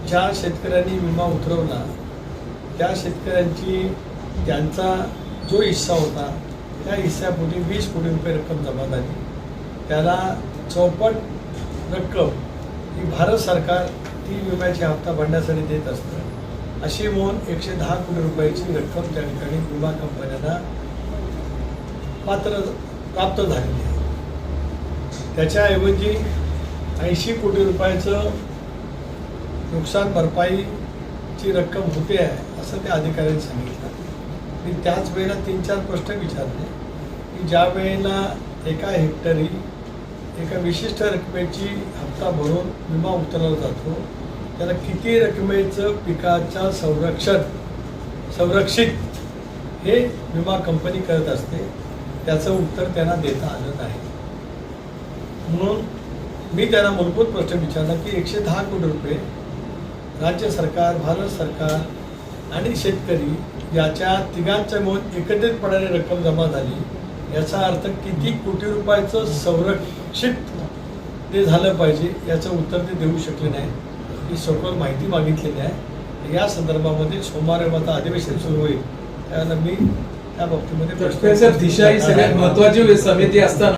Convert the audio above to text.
ज्या शेतकऱ्यांनी विमा उतरवला त्या शेतकऱ्यांची त्यांचा जो हिस्सा होता त्या हिस्स्यापोटी 20 कोटी रुपये रक्कम जमा झाली. त्याला चौपट रक्कम ही भारत सरकार ती विम्याची हप्ता भरण्यासाठी देत असतं. अशी म्हणून 110 कोटी रुपयाची रक्कम त्या ठिकाणी विमा कंपन्यांना प्राप्त झालेली आहे. त्याच्याऐवजी 80 कोटी रुपयाचं नुकसान भरपाईची रक्कम होते आहे असं त्या अधिकाऱ्यांनी सांगितलं. मी त्याच वेळेला 3-4 प्रश्न विचारले की ज्या वेळेला एका हेक्टरी एका विशिष्ट रकमेची हप्ता भरून विमा उतरवला जातो त्याला किती रकमेचं पिकाच्या संरक्षित हे विमा कंपनी करत असते. त्याचं उत्तर त्यांना देता आलं नाही. म्हणून मी त्यांना मूलभूत प्रश्न विचारला की 110 कोटी रुपये राज्य सरकार, भारत सरकार आणि शेतकरी याच्या तिघांच्या मिळून एकत्रितपणाने रक्कम जमा झाली. याचा अर्थ किती कोटी रुपयाचं संरक्षित ते झालं पाहिजे याचं उत्तर ते देऊ शकले नाही. ही सखोल माहिती मागितलेली आहे. या संदर्भामध्ये सोमवारी माझं अधिवेशन सुरू होईल त्यावेळेला मी त्या बाबतीमध्ये दिशा ही सगळ्यात महत्त्वाची समिती असताना